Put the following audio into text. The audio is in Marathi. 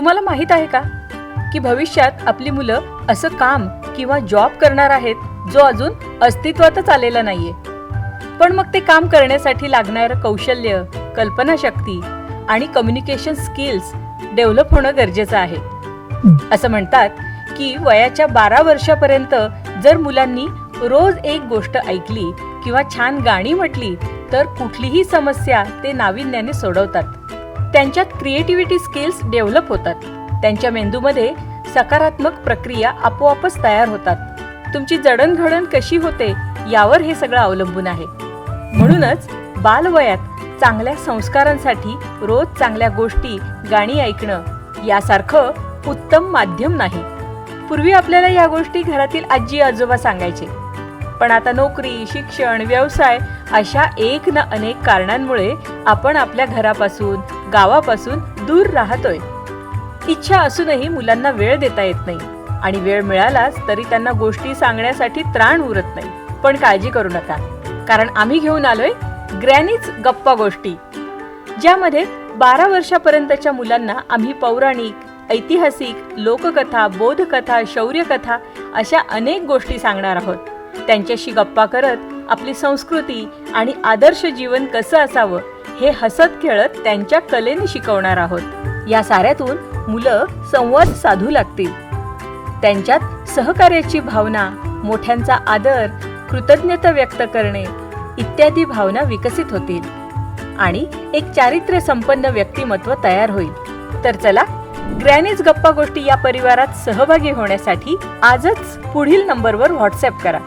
तुम्हाला माहित आहे का की भविष्यात आपली मुलं असं काम किंवा जॉब करणार आहेत जो अजून अस्तित्वातच आलेला नाहीये. पण मग ते काम करण्यासाठी लागणारं कौशल्य, कल्पनाशक्ती आणि कम्युनिकेशन स्किल्स डेव्हलप होणं गरजेचं आहे. असं म्हणतात की वयाच्या 12 वर्षापर्यंत जर मुलांनी रोज एक गोष्ट ऐकली किंवा छान गाणी म्हटली तर कुठलीही समस्या ते नाविन्याने सोडवतात. त्यांच्यात क्रिएटिव्हिटी स्किल्स डेव्हलप होतात. त्यांच्या मेंदूमध्ये सकारात्मक प्रक्रिया आपोआपच तयार होतात. तुमची जडणघडण कशी होते यावर हे सगळं अवलंबून आहे. म्हणूनच बालवयात चांगल्या संस्कारांसाठी रोज चांगल्या गोष्टी, गाणी ऐकणं यासारखं उत्तम माध्यम नाही. पूर्वी आपल्याला या गोष्टी घरातील आजी आजोबा सांगायचे, पण आता नोकरी, शिक्षण, व्यवसाय अशा एक ना अनेक कारणांमुळे आपण आपल्या घरापासून, गावापासून दूर राहतोय. इच्छा असूनही मुलांना वेळ देता येत नाही आणि वेळ मिळालाच तरी त्यांना गोष्टी सांगण्यासाठी त्राण उरत नाही. पण काळजी करू नका, कारण आम्ही घेऊन आलोय ग्रॅनीज गप्पा गोष्टी, ज्यामध्ये 12 वर्षापर्यंतच्या मुलांना आम्ही पौराणिक, ऐतिहासिक, लोककथा, बोधकथा, शौर्यकथा अशा अनेक गोष्टी सांगणार आहोत. त्यांच्याशी गप्पा करत आपली संस्कृती आणि आदर्श जीवन कसं असावं हे हसत खेळत त्यांच्या कलेने शिकवणार आहोत. या साऱ्यातून मुलं संवाद साधू लागतील. त्यांच्यात सहकार्याची भावना, मोठ्यांचा आदर, कृतज्ञता व्यक्त करणे इत्यादी भावना विकसित होतील आणि एक चारित्र्य संपन्न व्यक्तिमत्व तयार होईल. तर चला, ग्रॅनीज गप्पा गोष्टी या परिवारात सहभागी होण्यासाठी आजच पुढील नंबरवर व्हॉट्सअप करा.